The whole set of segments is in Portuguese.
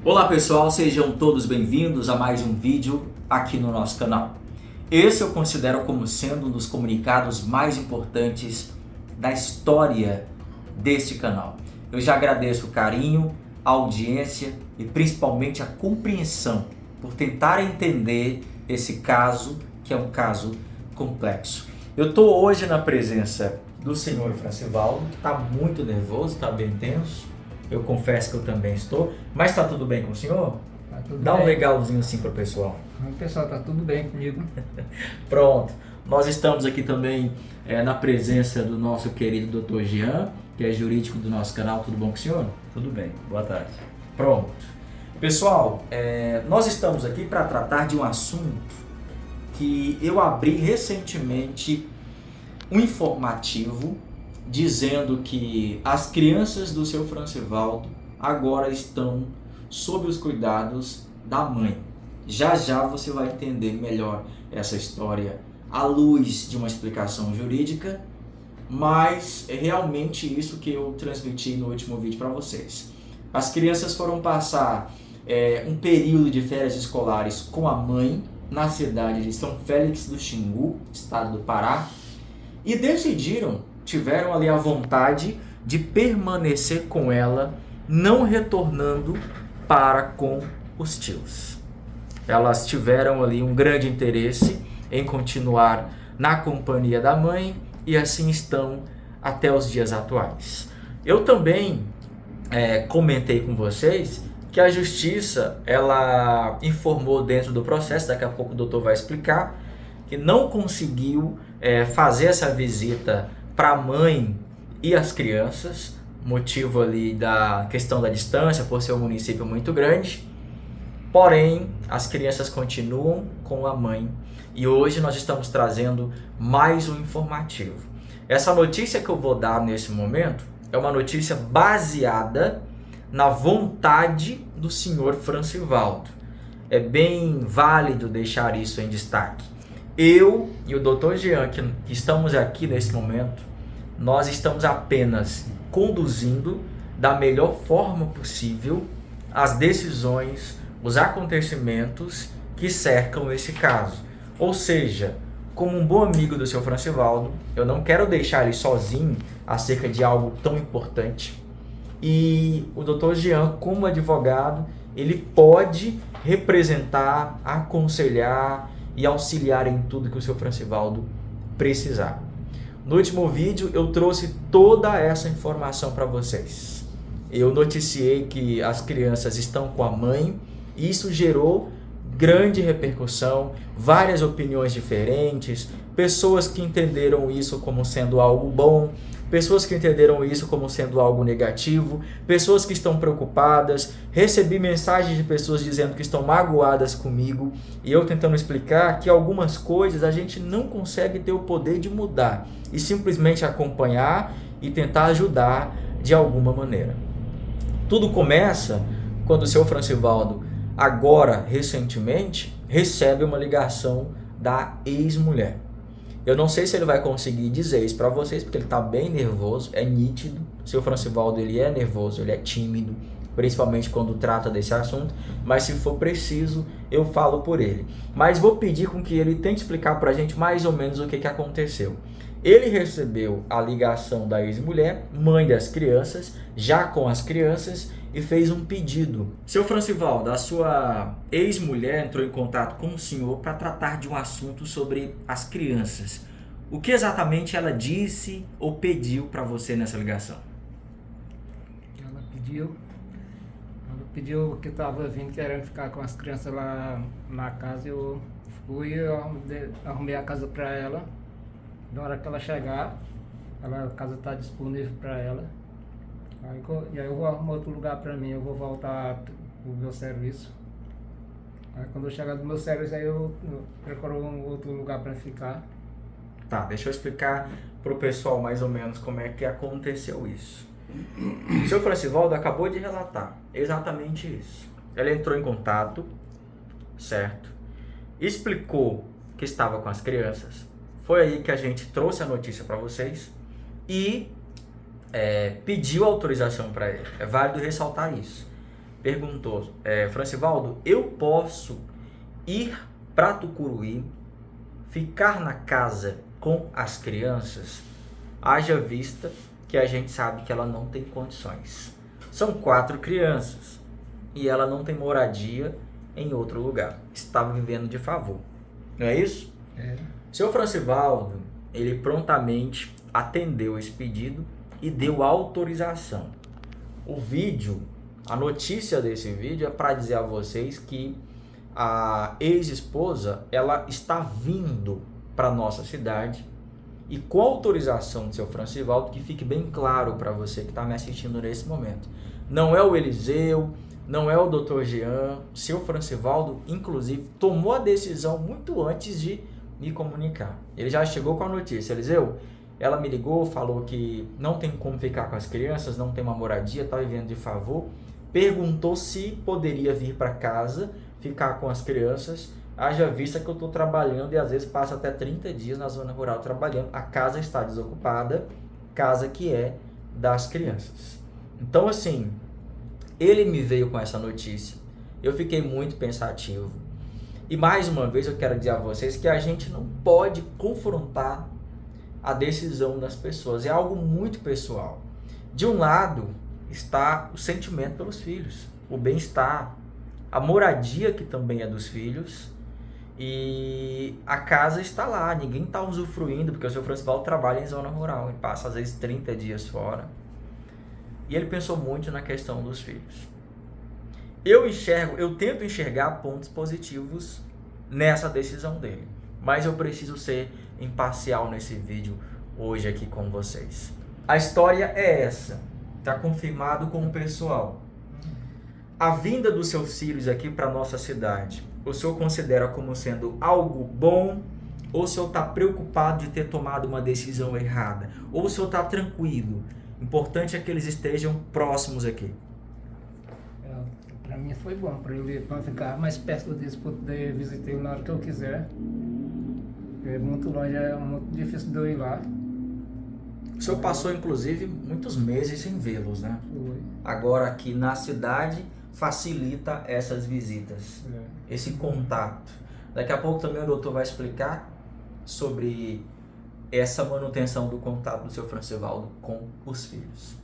Olá pessoal, sejam todos bem-vindos a mais um vídeo aqui no nosso canal. Esse eu considero como sendo um dos comunicados mais importantes da história deste canal. Eu já agradeço o carinho, a audiência e principalmente a compreensão por tentar entender esse caso, que é um caso complexo. Eu estou hoje na presença do senhor Francivaldo, que está muito nervoso, está bem tenso. Eu confesso que eu também estou, mas está tudo bem com o senhor? Tá tudo Dá um bem. legalzinho assim para o pessoal. Pessoal, tá tudo bem comigo. Pronto, nós estamos aqui também na presença do nosso querido Dr. Jean, que é jurídico do nosso canal. Tudo bom com o senhor? Tudo bem, boa tarde. Pronto. Pessoal, nós estamos aqui para tratar de um assunto que eu abri recentemente um informativo dizendo que as crianças do seu Francivaldo agora estão sob os cuidados da mãe. Já já você vai entender melhor essa história à luz de uma explicação jurídica, mas é realmente isso que eu transmiti no último vídeo para vocês. As crianças foram passar um período de férias escolares com a mãe na cidade de São Félix do Xingu, estado do Pará, e tiveram ali a vontade de permanecer com ela, não retornando para com os tios. Elas tiveram ali um grande interesse em continuar na companhia da mãe e assim estão até os dias atuais. Eu também comentei com vocês que a justiça ela informou dentro do processo, daqui a pouco o doutor vai explicar, que não conseguiu fazer essa visita para a mãe e as crianças, motivo ali da questão da distância, por ser um município muito grande. Porém, as crianças continuam com a mãe e hoje nós estamos trazendo mais um informativo. Essa notícia que eu vou dar nesse momento é uma notícia baseada na vontade do senhor Francivaldo. É bem válido deixar isso em destaque. Eu e o Dr. Jean, que estamos aqui nesse momento, nós estamos apenas conduzindo da melhor forma possível as decisões, os acontecimentos que cercam esse caso. Ou seja, como um bom amigo do seu Francivaldo, eu não quero deixar ele sozinho acerca de algo tão importante. E o Dr. Jean, como advogado, ele pode representar, aconselhar e auxiliar em tudo que o seu Francivaldo precisar. No último vídeo eu trouxe toda essa informação para vocês. Eu noticiei que as crianças estão com a mãe e isso gerou grande repercussão, várias opiniões diferentes, pessoas que entenderam isso como sendo algo bom, pessoas que entenderam isso como sendo algo negativo, pessoas que estão preocupadas. Recebi mensagens de pessoas dizendo que estão magoadas comigo e eu tentando explicar que algumas coisas a gente não consegue ter o poder de mudar e simplesmente acompanhar e tentar ajudar de alguma maneira. Tudo começa quando o seu Francivaldo, agora recentemente, recebe uma ligação da ex-mulher. Eu não sei se ele vai conseguir dizer isso para vocês, porque ele está bem nervoso, é nítido. O seu Francivaldo, ele é nervoso, ele é tímido, principalmente quando trata desse assunto, mas se for preciso, eu falo por ele. Mas vou pedir com que ele tente explicar para a gente mais ou menos o que aconteceu. Ele recebeu a ligação da ex-mulher, mãe das crianças, já com as crianças, e fez um pedido. Seu Francivaldo, a sua ex-mulher entrou em contato com o senhor para tratar de um assunto sobre as crianças. O que exatamente ela disse ou pediu para você nessa ligação? Ela pediu que estava vindo querendo ficar com as crianças lá na casa. Eu fui, arrumei a casa para ela. Na hora que ela chegar, a casa está disponível para ela. E aí eu vou arrumar outro lugar para mim, eu vou voltar pro meu serviço. Aí quando eu chegar do meu serviço, aí eu procuro um outro lugar para ficar. Tá, deixa eu explicar pro pessoal mais ou menos como é que aconteceu isso. O seu Francivaldo acabou de relatar exatamente isso. Ela entrou em contato, certo? Explicou que estava com as crianças. Foi aí que a gente trouxe a notícia para vocês e pediu autorização para ele. É válido ressaltar isso. perguntou, Francivaldo, eu posso ir para Tucuruí, ficar na casa com as crianças? Haja vista que a gente sabe que ela não tem condições. São 4 crianças e ela não tem moradia em outro lugar. Estava vivendo de favor. Não é isso? É. Seu Francivaldo, ele prontamente atendeu esse pedido e deu autorização. O vídeo, a notícia desse vídeo é para dizer a vocês que a ex-esposa, ela está vindo para nossa cidade e com autorização do seu Francivaldo, que fique bem claro para você que está me assistindo nesse momento. Não é o Eliseu, não é o Dr. Jean, seu Francivaldo, inclusive, tomou a decisão muito antes de me comunicar. Ele já chegou com a notícia, Eliseu, ela me ligou, falou que não tem como ficar com as crianças, não tem uma moradia, está vivendo de favor, perguntou se poderia vir para casa, ficar com as crianças, haja vista que eu estou trabalhando e às vezes passa até 30 dias na zona rural trabalhando, a casa está desocupada, casa que é das crianças. Então assim, ele me veio com essa notícia, eu fiquei muito pensativo. E mais uma vez eu quero dizer a vocês que a gente não pode confrontar a decisão das pessoas, é algo muito pessoal. De um lado está o sentimento pelos filhos, o bem-estar, a moradia que também é dos filhos, e a casa está lá, ninguém está usufruindo, porque o seu Francivaldo trabalha em zona rural, ele passa às vezes 30 dias fora. E ele pensou muito na questão dos filhos. Eu tento enxergar pontos positivos nessa decisão dele, mas eu preciso ser imparcial nesse vídeo hoje aqui com vocês. A história é essa, está confirmado com o pessoal. A vinda dos seus filhos aqui para nossa cidade, o senhor considera como sendo algo bom, ou o senhor está preocupado de ter tomado uma decisão errada, ou o senhor está tranquilo? Importante é que eles estejam próximos aqui. Para mim foi bom, para ficar mais perto deles, poder visitar na hora que eu quiser. É muito longe, é muito difícil de eu ir lá. O senhor passou, inclusive, muitos meses sem vê-los, né? Foi. Agora aqui na cidade facilita essas visitas, esse contato. Daqui a pouco também o doutor vai explicar sobre essa manutenção do contato do seu Francivaldo com os filhos.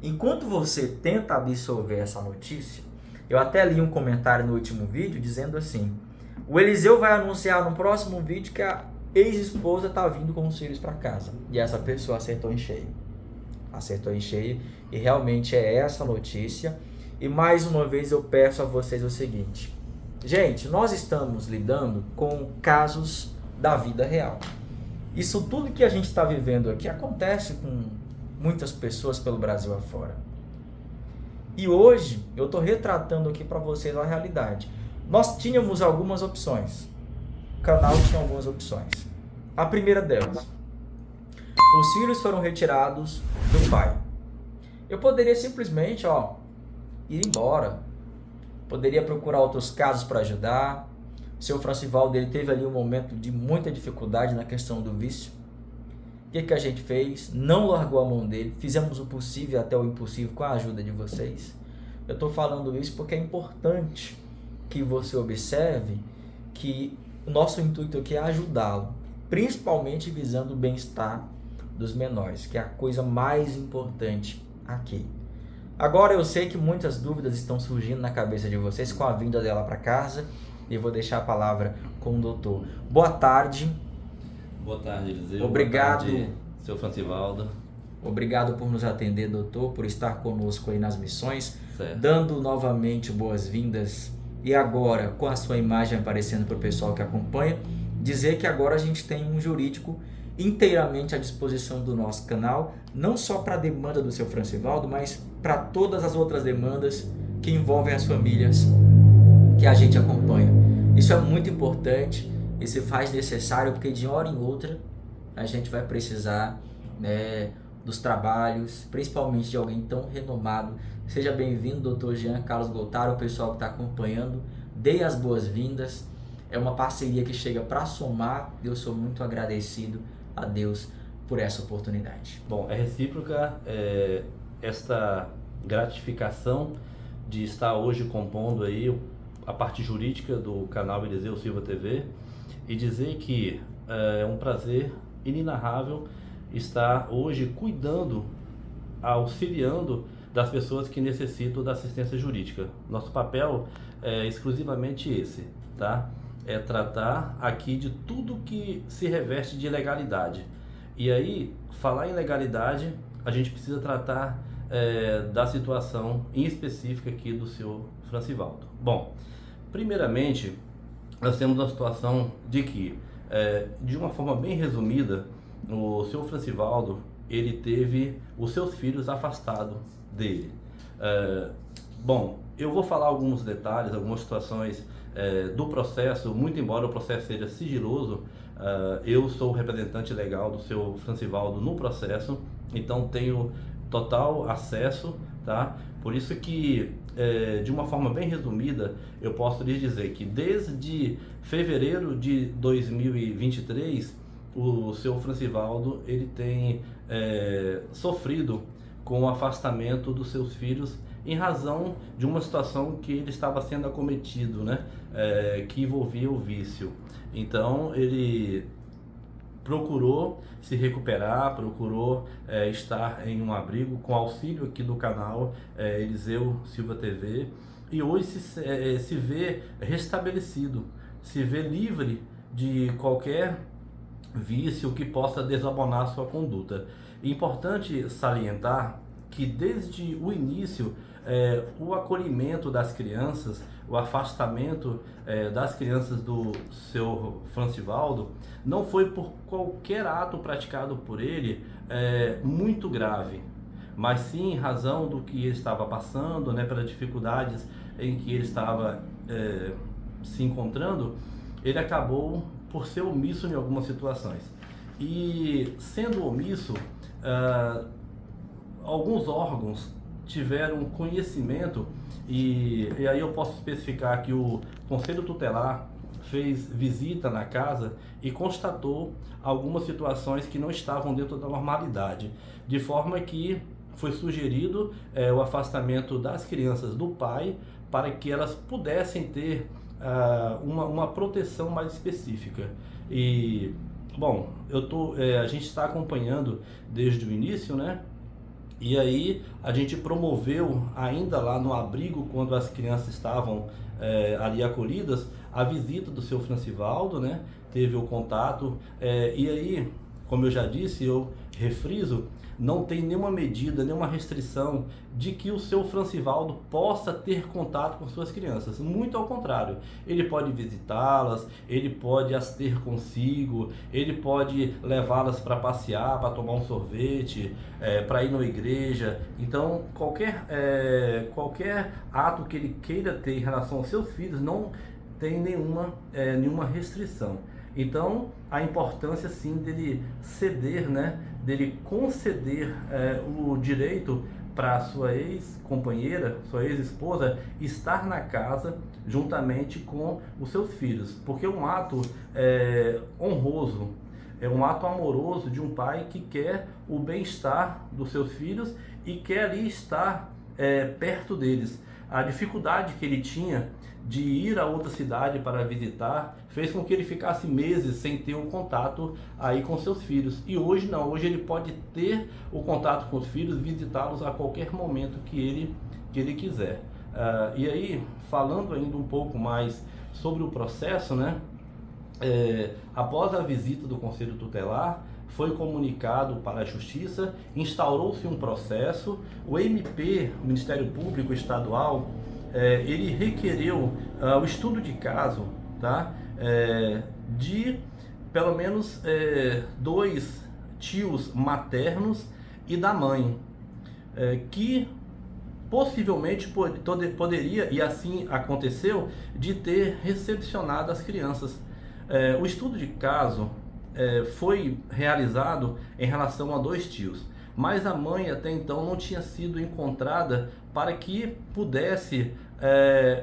Enquanto você tenta absorver essa notícia, eu até li um comentário no último vídeo dizendo assim: o Eliseu vai anunciar no próximo vídeo que a ex-esposa está vindo com os filhos para casa. E essa pessoa acertou em cheio. Acertou em cheio e realmente é essa notícia. E mais uma vez eu peço a vocês o seguinte: gente, nós estamos lidando com casos da vida real. Isso tudo que a gente está vivendo aqui acontece com muitas pessoas pelo Brasil afora. E hoje eu estou retratando aqui para vocês a realidade. Nós tínhamos algumas opções. O canal tinha algumas opções. A primeira delas: os filhos foram retirados do pai. Eu poderia simplesmente, ir embora. Poderia procurar outros casos para ajudar. O seu Francivaldo, ele teve ali um momento de muita dificuldade na questão do vício. O que a gente fez? Não largou a mão dele. Fizemos o possível até o impossível com a ajuda de vocês. Eu estou falando isso porque é importante que você observe que o nosso intuito aqui é ajudá-lo, principalmente visando o bem-estar dos menores, que é a coisa mais importante aqui. Agora eu sei que muitas dúvidas estão surgindo na cabeça de vocês com a vinda dela para casa, e eu vou deixar a palavra com o doutor. Boa tarde. Boa tarde, Eliseu. Obrigado. Boa tarde, seu Francivaldo. Obrigado por nos atender, doutor, por estar conosco aí nas missões, Certo. dando novamente boas-vindas. E agora, com a sua imagem aparecendo para o pessoal que acompanha, dizer que agora a gente tem um jurídico inteiramente à disposição do nosso canal, não só para a demanda do seu Francivaldo, mas para todas as outras demandas que envolvem as famílias que a gente acompanha. Isso é muito importante e se faz necessário porque de hora em outra a gente vai precisar, dos trabalhos, principalmente de alguém tão renomado. Seja bem-vindo, Dr. Jean Carlos Goltaro, o pessoal que está acompanhando, dê as boas-vindas. É uma parceria que chega para somar. Eu sou muito agradecido a Deus por essa oportunidade. Bom, é recíproca esta gratificação de estar hoje compondo aí a parte jurídica do canal Eliseu Silva TV e dizer que é um prazer inenarrável estar hoje cuidando, auxiliando das pessoas que necessitam da assistência jurídica. Nosso papel é exclusivamente esse, tá? É tratar aqui de tudo que se reveste de legalidade. E aí, falar em legalidade, a gente precisa tratar da situação em específica aqui do senhor Francivaldo. Bom, primeiramente, nós temos uma situação de que, de uma forma bem resumida, o senhor Francivaldo, ele teve os seus filhos afastados dele. Bom, eu vou falar alguns detalhes, algumas situações do processo, muito embora o processo seja sigiloso, eu sou o representante legal do seu Francivaldo no processo, então tenho total acesso, tá? Por isso que, de uma forma bem resumida, eu posso lhes dizer que desde fevereiro de 2023, o seu Francivaldo, ele tem sofrido com o afastamento dos seus filhos em razão de uma situação que ele estava sendo acometido, né? Que envolvia o vício. Então ele procurou se recuperar, procurou estar em um abrigo com auxílio aqui do canal Eliseu Silva TV, e hoje se vê restabelecido, se vê livre de qualquer vício que possa desabonar sua conduta. É importante salientar que desde o início o acolhimento das crianças, o afastamento das crianças do seu Francivaldo não foi por qualquer ato praticado por ele muito grave, mas sim em razão do que ele estava passando, né, pelas dificuldades em que ele estava se encontrando. Ele acabou por ser omisso em algumas situações, e sendo omisso, alguns órgãos tiveram conhecimento, e aí eu posso especificar que o Conselho Tutelar fez visita na casa e constatou algumas situações que não estavam dentro da normalidade, de forma que foi sugerido o afastamento das crianças do pai para que elas pudessem ter uma proteção mais específica. E bom, a gente está acompanhando desde o início, né? E aí a gente promoveu ainda lá no abrigo, quando as crianças estavam ali acolhidas, a visita do seu Francivaldo, né? Teve o contato, e aí, como eu já disse, eu refriso, não tem nenhuma medida, nenhuma restrição de que o seu Francivaldo possa ter contato com suas crianças. Muito ao contrário, ele pode visitá-las, ele pode as ter consigo, ele pode levá-las para passear, para tomar um sorvete, para ir na igreja. Então, qualquer ato que ele queira ter em relação aos seus filhos não tem nenhuma restrição. Então, a importância sim dele ceder, né, dele conceder o direito para sua ex-companheira, sua ex-esposa, estar na casa juntamente com os seus filhos, porque é um ato honroso, é um ato amoroso de um pai que quer o bem-estar dos seus filhos e quer ali estar perto deles. A dificuldade que ele tinha de ir a outra cidade para visitar fez com que ele ficasse meses sem ter um contato aí com seus filhos. E hoje não, hoje ele pode ter o contato com os filhos, visitá-los a qualquer momento que ele quiser. E aí, falando ainda um pouco mais sobre o processo, né? Após a visita do Conselho Tutelar, foi comunicado para a Justiça, instaurou-se um processo, o MP, o Ministério Público Estadual, ele requereu o estudo de caso, tá? De pelo menos 2 tios maternos e da mãe, que possivelmente poderia, e assim aconteceu, de ter recepcionado as crianças. O estudo de caso foi realizado em relação a 2 tios, mas a mãe até então não tinha sido encontrada para que pudesse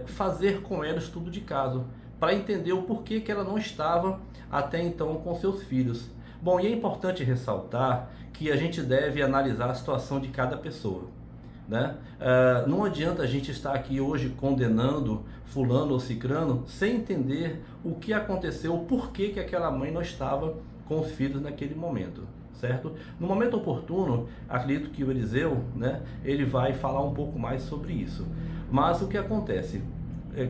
fazer com ela o estudo de caso, para entender o porquê que ela não estava até então com seus filhos. Bom, e é importante ressaltar que a gente deve analisar a situação de cada pessoa. né? Não adianta a gente estar aqui hoje condenando fulano ou cicrano sem entender o que aconteceu, o porquê que aquela mãe não estava com os filhos naquele momento, certo? No momento oportuno, acredito que o Eliseu, né, ele vai falar um pouco mais sobre isso. Mas o que acontece?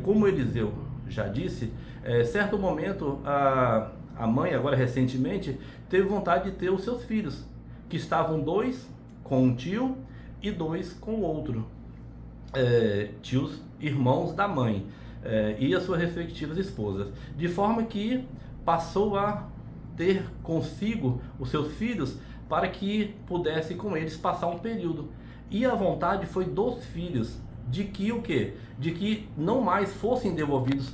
Como o Eliseu já disse, certo momento a mãe, agora recentemente, teve vontade de ter os seus filhos, que estavam 2 com um tio e 2 com o outro, tios, irmãos da mãe, e as suas respectivas esposas, de forma que passou a ter consigo os seus filhos para que pudesse com eles passar um período. E a vontade foi dos filhos de que o quê? De que não mais fossem devolvidos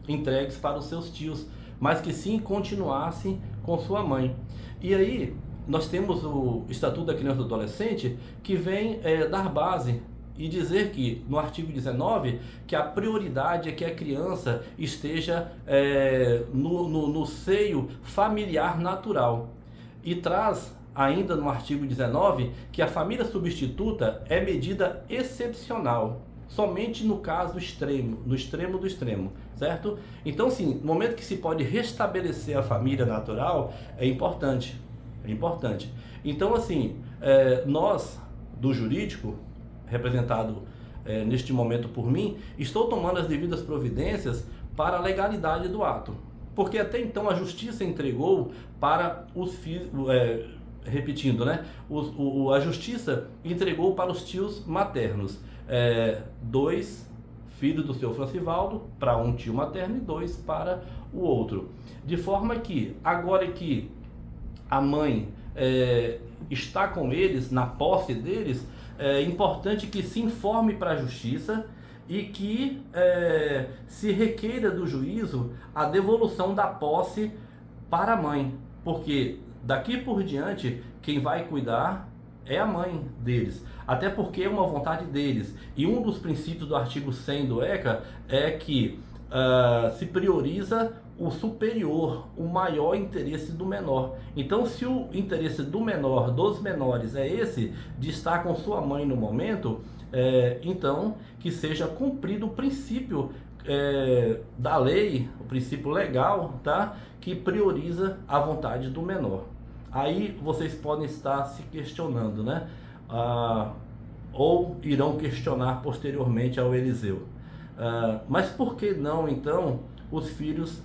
entregues para os seus tios, mas que sim continuassem com sua mãe. E aí nós temos o Estatuto da Criança e do Adolescente, que vem dar base e dizer que, no artigo 19, que a prioridade é que a criança esteja no seio familiar natural. E traz ainda no artigo 19 que a família substituta é medida excepcional, somente no caso extremo, no extremo do extremo, certo? Então, sim, no momento que se pode restabelecer a família natural, é importante. É importante. Então, assim, nós, do jurídico, representado neste momento por mim, estou tomando as devidas providências para a legalidade do ato. Porque até então a justiça entregou para os filhos, repetindo, né? A justiça entregou para os tios maternos 2 filhos do seu Francivaldo para um tio materno e 2 para o outro. De forma que, agora que a mãe está com eles, na posse deles, é importante que se informe para a justiça e que se requeira do juízo a devolução da posse para a mãe, porque daqui por diante quem vai cuidar é a mãe deles, até porque é uma vontade deles. E um dos princípios do artigo 100 do ECA é que se prioriza o superior, o maior interesse do menor. Então, se o interesse do menor, dos menores, é esse de estar com sua mãe no momento, então que seja cumprido o princípio da lei, o princípio legal, tá? Que prioriza a vontade do menor. Aí vocês podem estar se questionando, né? Ou irão questionar posteriormente ao Eliseu. Mas por que não, então, os filhos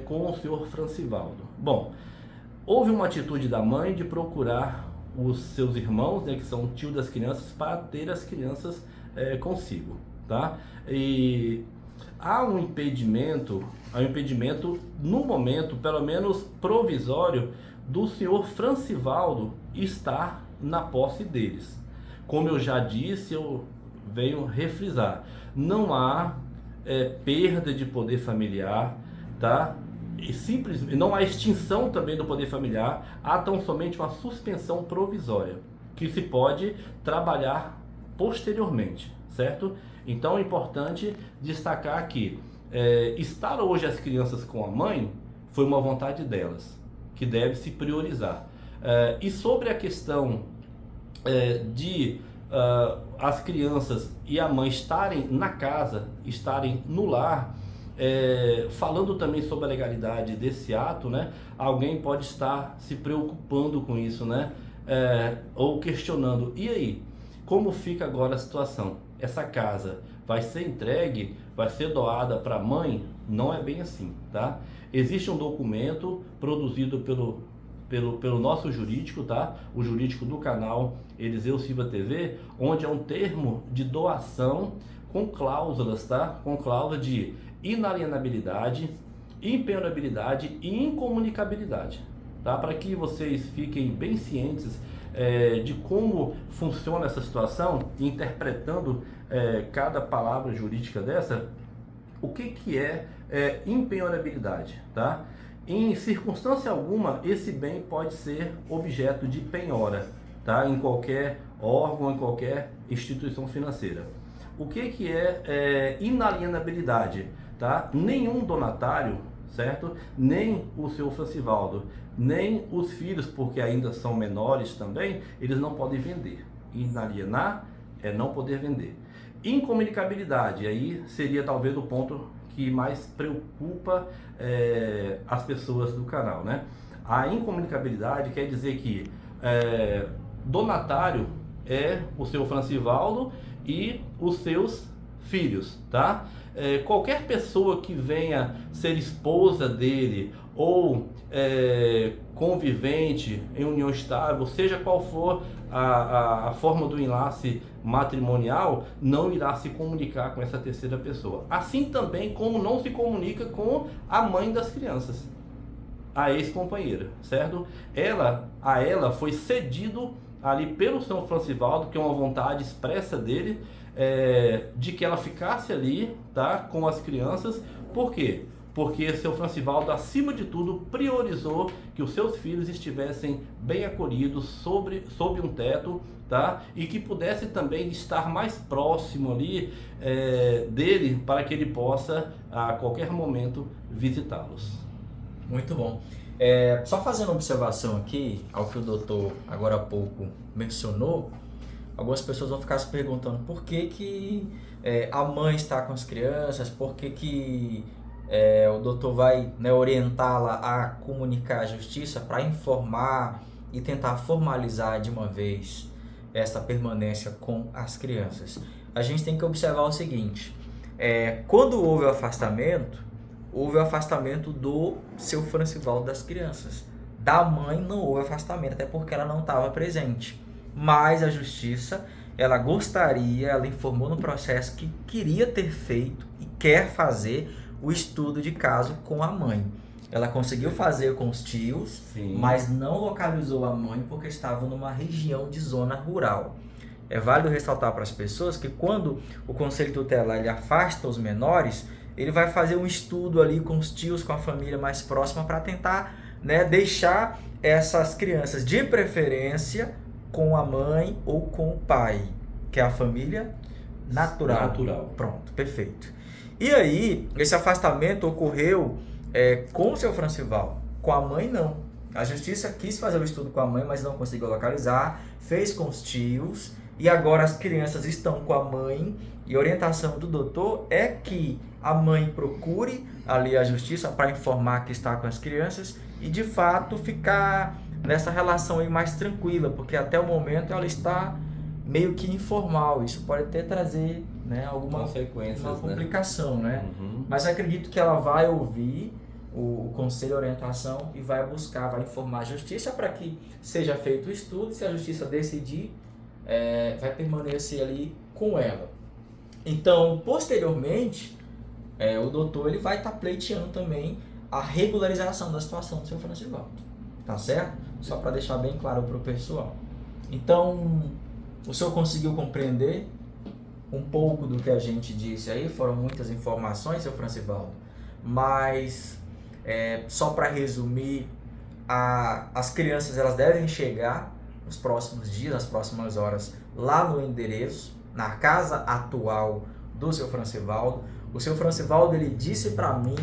com o senhor Francivaldo? Bom, houve uma atitude da mãe de procurar os seus irmãos, né, que são tio das crianças, para ter as crianças consigo, tá? E há um impedimento no momento, pelo menos provisório, do senhor Francivaldo estar na posse deles. Como eu já disse, eu venho refrisar, não há perda de poder familiar, tá? E simplesmente não há extinção também do poder familiar, há tão somente uma suspensão provisória, que se pode trabalhar posteriormente, certo? Então é importante destacar que estar hoje as crianças com a mãe foi uma vontade delas, que deve se priorizar. E sobre a questão de as crianças e a mãe estarem na casa, estarem no lar, falando também sobre a legalidade desse ato, né? Alguém pode estar se preocupando com isso, né? Ou questionando, e aí, como fica agora a situação? Essa casa vai ser entregue, vai ser doada para a mãe? Não é bem assim, tá? Existe um documento produzido pelo nosso jurídico, tá? O jurídico do canal Eliseu Silva TV, onde é um termo de doação com cláusulas, tá? Com cláusula de inalienabilidade, impenhorabilidade e incomunicabilidade, tá? Para que vocês fiquem bem cientes de como funciona essa situação, interpretando cada palavra jurídica dessa, o que é impenhorabilidade, tá? Em circunstância alguma, esse bem pode ser objeto de penhora, tá? Em qualquer órgão, em qualquer instituição financeira. O que é inalienabilidade, tá? Nenhum donatário, certo? Nem o seu Francivaldo, nem os filhos, porque ainda são menores também, eles não podem vender. Inalienar é não poder vender. Incomunicabilidade, aí seria talvez o ponto que mais preocupa as pessoas do canal, né? A incomunicabilidade quer dizer que donatário é o seu Francivaldo e os seus filhos, tá? Qualquer pessoa que venha ser esposa dele ou convivente em união estável, seja qual for a forma do enlace matrimonial, não irá se comunicar com essa terceira pessoa. Assim também como não se comunica com a mãe das crianças, a ex-companheira, certo? A ela foi cedido ali pelo São Francivaldo, que é uma vontade expressa dele, de que ela ficasse ali, tá, com as crianças. Por quê? Porque seu Francivaldo, acima de tudo, priorizou que os seus filhos estivessem bem acolhidos sob um teto, tá? E que pudesse também estar mais próximo ali dele, para que ele possa a qualquer momento visitá-los. Muito bom. Só fazendo uma observação aqui ao que o doutor agora há pouco mencionou, algumas pessoas vão ficar se perguntando por que a mãe está com as crianças, por que o doutor vai, né, orientá-la a comunicar à justiça para informar e tentar formalizar de uma vez essa permanência com as crianças. A gente tem que observar o seguinte, quando houve o afastamento do seu Francivaldo das crianças. Da mãe não houve afastamento, até porque ela não estava presente. Mas a justiça, ela informou no processo que queria ter feito e quer fazer o estudo de caso com a mãe. Ela conseguiu fazer com os tios, sim, mas não localizou a mãe porque estava numa região de zona rural. É válido ressaltar para as pessoas que quando o Conselho Tutelar ele afasta os menores, ele vai fazer um estudo ali com os tios, com a família mais próxima, para tentar, né, deixar essas crianças de preferência com a mãe ou com o pai, que é a família natural. Pronto, perfeito. E aí, esse afastamento ocorreu com o seu Francivaldo. Com a mãe, não. A justiça quis fazer o estudo com a mãe, mas não conseguiu localizar, fez com os tios, e agora as crianças estão com a mãe, e a orientação do doutor é que a mãe procure ali a justiça para informar que está com as crianças e de fato ficar nessa relação aí mais tranquila, porque até o momento ela está meio que informal. Isso pode até trazer, né, alguma complicação, né? Uhum. Mas acredito que ela vai ouvir o conselho de orientação e vai informar a justiça para que seja feito o estudo. Se a justiça decidir, vai permanecer ali com ela. Então, posteriormente, o doutor ele vai estar pleiteando também a regularização da situação do seu Francivaldo, tá certo? Só para deixar bem claro para o pessoal. Então, o senhor conseguiu compreender um pouco do que a gente disse aí? Foram muitas informações, seu Francivaldo, mas só para resumir, as crianças elas devem chegar nos próximos dias, nas próximas horas, lá no endereço, na casa atual do seu Francivaldo. O seu Francivaldo ele disse para mim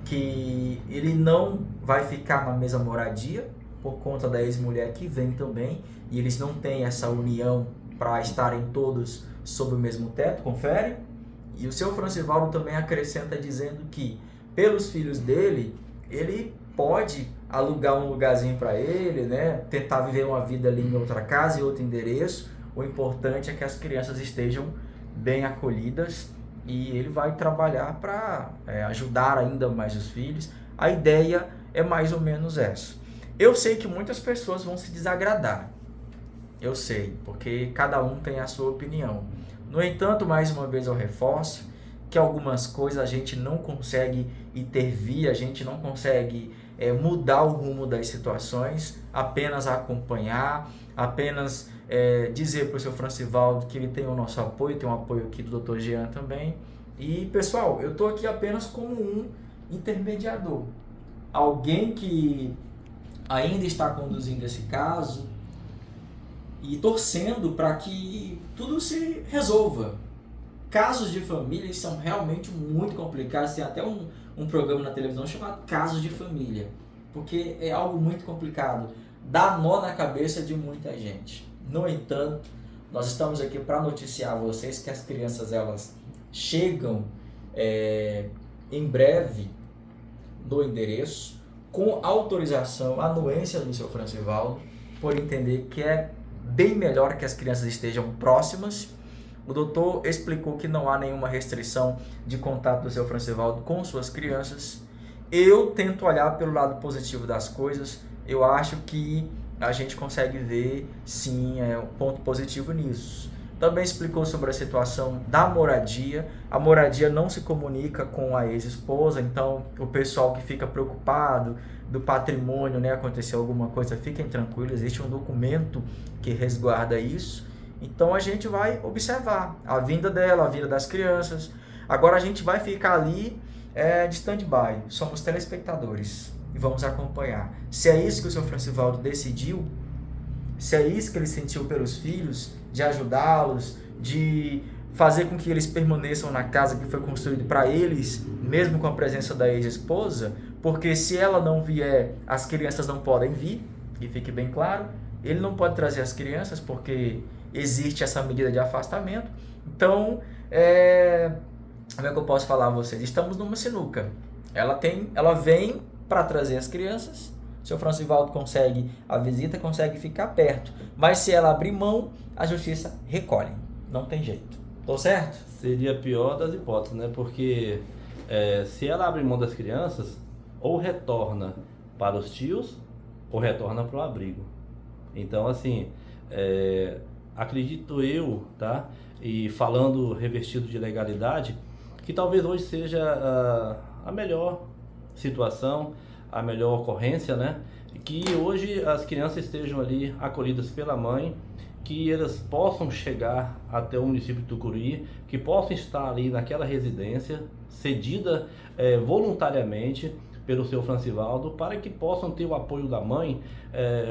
que ele não vai ficar na mesma moradia por conta da ex-mulher que vem também, e eles não têm essa união para estarem todos sob o mesmo teto, confere? E o seu Francivaldo também acrescenta dizendo que pelos filhos dele, ele pode alugar um lugarzinho para ele, né? Tentar viver uma vida ali em outra casa, em outro endereço. O importante é que as crianças estejam bem acolhidas e ele vai trabalhar para ajudar ainda mais os filhos. A ideia é mais ou menos essa. Eu sei que muitas pessoas vão se desagradar. Eu sei, porque cada um tem a sua opinião. No entanto, mais uma vez eu reforço que algumas coisas a gente não consegue intervir, a gente não consegue mudar o rumo das situações, apenas acompanhar, apenas dizer para o seu Francivaldo que ele tem o nosso apoio, tem o apoio aqui do Dr. Jean também. E pessoal, eu estou aqui apenas como um intermediador, alguém que ainda está conduzindo esse caso e torcendo para que tudo se resolva. Casos de família são realmente muito complicados. Tem até um programa na televisão chamado Casos de Família, porque é algo muito complicado, dá nó na cabeça de muita gente. No entanto, Nós estamos aqui para noticiar a vocês que as crianças elas chegam em breve no endereço com autorização, anuência do seu Francivaldo, por entender que é bem melhor que as crianças estejam próximas. O doutor explicou que não há nenhuma restrição de contato do seu Francivaldo com suas crianças. Eu tento olhar pelo lado positivo das coisas. Eu acho que a gente consegue ver, sim, um ponto positivo nisso. Também explicou sobre a situação da moradia. A moradia não se comunica com a ex-esposa, então o pessoal que fica preocupado do patrimônio, né, aconteceu alguma coisa, fiquem tranquilos, existe um documento que resguarda isso. Então a gente vai observar a vinda dela, a vinda das crianças. Agora a gente vai ficar ali de stand-by, somos telespectadores e vamos acompanhar. Se é isso que o seu Francivaldo decidiu, se é isso que ele sentiu pelos filhos, de ajudá-los, de fazer com que eles permaneçam na casa que foi construída para eles, mesmo com a presença da ex-esposa, porque se ela não vier, as crianças não podem vir, e fique bem claro, ele não pode trazer as crianças porque existe essa medida de afastamento. Então, como é que eu posso falar a vocês? Estamos numa sinuca. Ela vem para trazer as crianças, seu Francivaldo consegue a visita, consegue ficar perto, mas se ela abrir mão, a justiça recolhe, não tem jeito. Tô certo? Seria a pior das hipóteses, né? Porque se ela abre mão das crianças, ou retorna para os tios, ou retorna para o abrigo. Então, assim, acredito eu, tá? E falando revestido de legalidade, que talvez hoje seja a melhor situação, a melhor ocorrência, né? Que hoje as crianças estejam ali acolhidas pela mãe, que elas possam chegar até o município de Tucuruí, que possam estar ali naquela residência, cedida voluntariamente pelo seu Francivaldo, para que possam ter o apoio da mãe.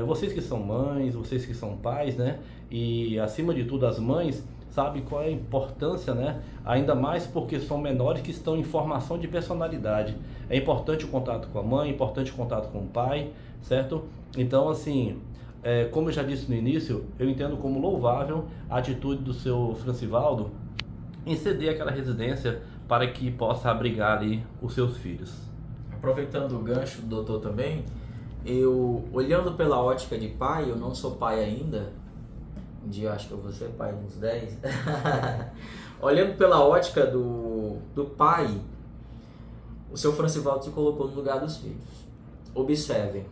Vocês que são mães, vocês que são pais, né? E acima de tudo as mães sabem qual é a importância, né? Ainda mais porque são menores que estão em formação de personalidade. É importante o contato com a mãe, é importante o contato com o pai, certo? Então, assim, como eu já disse no início, eu entendo como louvável a atitude do seu Francivaldo em ceder aquela residência para que possa abrigar ali os seus filhos. Aproveitando o gancho do doutor também, eu, olhando pela ótica de pai, eu não sou pai ainda, um dia eu acho que eu vou ser pai, uns 10. Olhando pela ótica do pai, o seu Francivaldo se colocou no lugar dos filhos. Observem,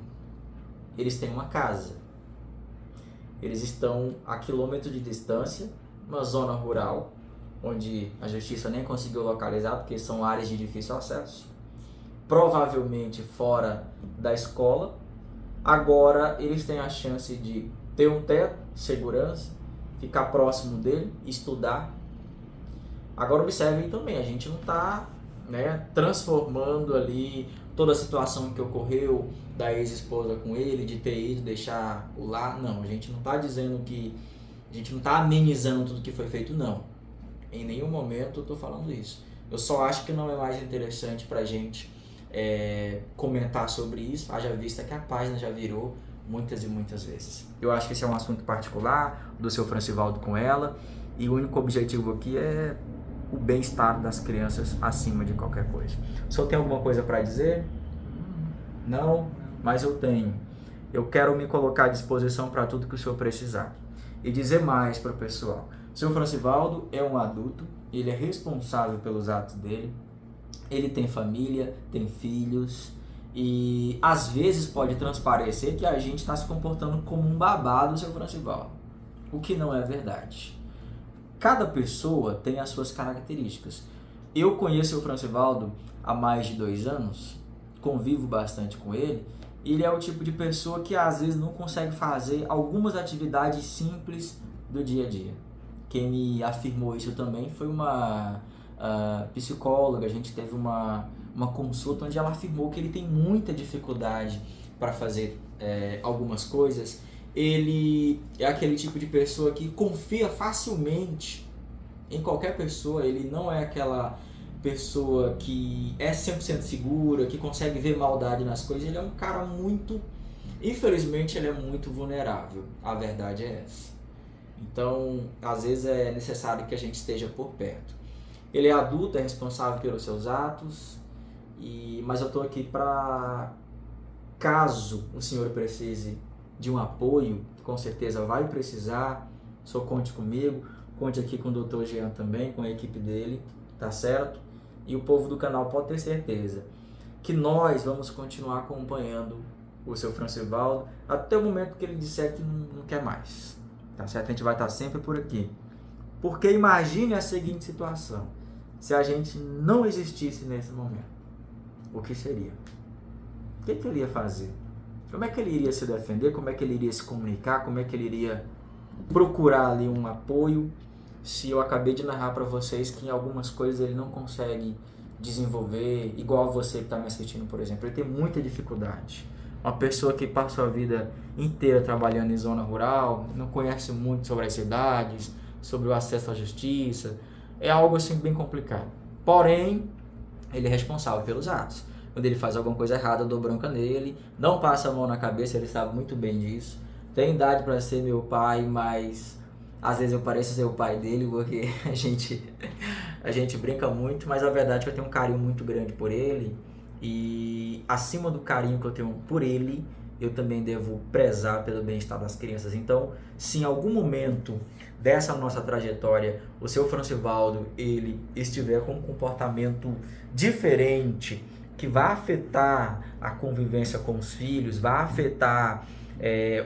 eles têm uma casa. Eles estão a quilômetros de distância, uma zona rural, onde a justiça nem conseguiu localizar, porque são áreas de difícil acesso. Provavelmente fora da escola. Agora eles têm a chance de ter um teto, segurança, ficar próximo dele, estudar. Agora observem também, a gente não está transformando ali toda a situação que ocorreu da ex-esposa com ele, de ter ido deixar o lar. Não, a gente não está dizendo que... A gente não está amenizando tudo que foi feito, não. Em nenhum momento eu estou falando isso. Eu só acho que não é mais interessante para a gente comentar sobre isso, haja vista que a página já virou muitas e muitas vezes. Eu acho que esse é um assunto particular do seu Francivaldo com ela, e o único objetivo aqui é o bem-estar das crianças acima de qualquer coisa. O senhor tem alguma coisa para dizer? Não? Mas eu tenho. Eu quero me colocar à disposição para tudo que o senhor precisar. E dizer mais para o pessoal. O seu Francivaldo é um adulto, ele é responsável pelos atos dele, ele tem família, tem filhos, e às vezes pode transparecer que a gente está se comportando como um babá do seu Francivaldo, o que não é verdade. Cada pessoa tem as suas características. Eu conheço o Francivaldo há mais de 2 anos, convivo bastante com ele, e ele é o tipo de pessoa que às vezes não consegue fazer algumas atividades simples do dia a dia. Quem me afirmou isso também foi uma psicóloga. A gente teve uma consulta onde ela afirmou que ele tem muita dificuldade para fazer algumas coisas. Ele é aquele tipo de pessoa que confia facilmente em qualquer pessoa. Ele não é aquela pessoa que é 100% segura, que consegue ver maldade nas coisas. Ele é um cara muito... Infelizmente, ele é muito vulnerável. A verdade é essa. Então, às vezes é necessário que a gente esteja por perto. Ele é adulto, é responsável pelos seus atos, mas eu estou aqui para, caso o senhor precise de um apoio, com certeza vai precisar, só conte comigo, conte aqui com o Dr. Jean também, com a equipe dele, tá certo? E o povo do canal pode ter certeza que nós vamos continuar acompanhando o seu Francivaldo até o momento que ele disser que não quer mais, tá certo? A gente vai estar sempre por aqui. Porque imagine a seguinte situação: se a gente não existisse nesse momento, o que seria? O que ele ia fazer? Como é que ele iria se defender? Como é que ele iria se comunicar? Como é que ele iria procurar ali um apoio? Se eu acabei de narrar para vocês que em algumas coisas ele não consegue desenvolver, igual você que está me assistindo, por exemplo, ele tem muita dificuldade. Uma pessoa que passou a vida inteira trabalhando em zona rural, não conhece muito sobre as cidades, sobre o acesso à justiça, é algo assim bem complicado. Porém, ele é responsável pelos atos. Quando ele faz alguma coisa errada, eu dou bronca nele, não passa a mão na cabeça, ele sabe muito bem disso. Tem idade para ser meu pai, mas às vezes eu pareço ser o pai dele, porque a gente brinca muito, mas a verdade é que eu tenho um carinho muito grande por ele, e acima do carinho que eu tenho por ele, eu também devo prezar pelo bem-estar das crianças. Então, se em algum momento dessa nossa trajetória o seu Francivaldo ele estiver com um comportamento diferente, que vai afetar a convivência com os filhos, vai afetar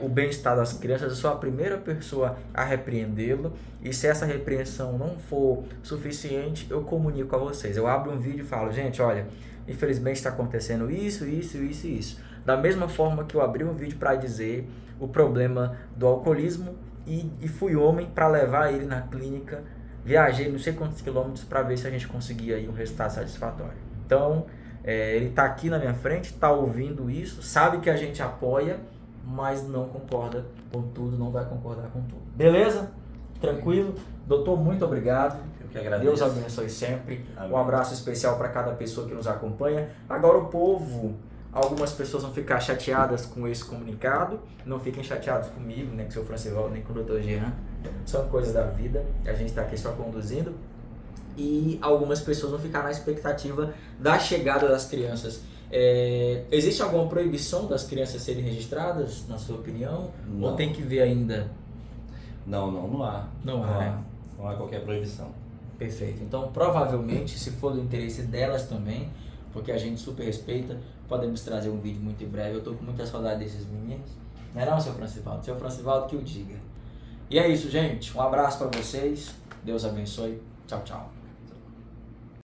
o bem-estar das crianças, eu sou a primeira pessoa a repreendê-lo, e se essa repreensão não for suficiente, eu comunico a vocês. Eu abro um vídeo e falo: gente, olha, infelizmente está acontecendo isso. Da mesma forma que eu abri um vídeo para dizer o problema do alcoolismo e fui homem para levar ele na clínica, viajei não sei quantos quilômetros para ver se a gente conseguia aí um resultado satisfatório. Então, ele está aqui na minha frente, está ouvindo isso, sabe que a gente apoia, mas não concorda com tudo, não vai concordar com tudo. Beleza? Tranquilo? Doutor, muito obrigado. Eu que agradeço. Deus abençoe sempre. Amém. Um abraço especial para cada pessoa que nos acompanha. Agora o povo, algumas pessoas vão ficar chateadas com esse comunicado. Não fiquem chateados comigo, nem com o seu Francivaldo, nem com o Dr. Jean. São coisas da vida. A gente está aqui só conduzindo. E algumas pessoas vão ficar na expectativa da chegada das crianças. Existe alguma proibição das crianças serem registradas, na sua opinião? Não. Ou tem que ver ainda? Não há. Não há, né? Não há qualquer proibição. Perfeito. Então, provavelmente, se for do interesse delas também, porque a gente super respeita, podemos trazer um vídeo muito em breve. Eu estou com muita saudade desses meninos. Não é não, seu Francivaldo? Seu Francivaldo que o diga. E é isso, gente. Um abraço para vocês. Deus abençoe. Tchau, tchau.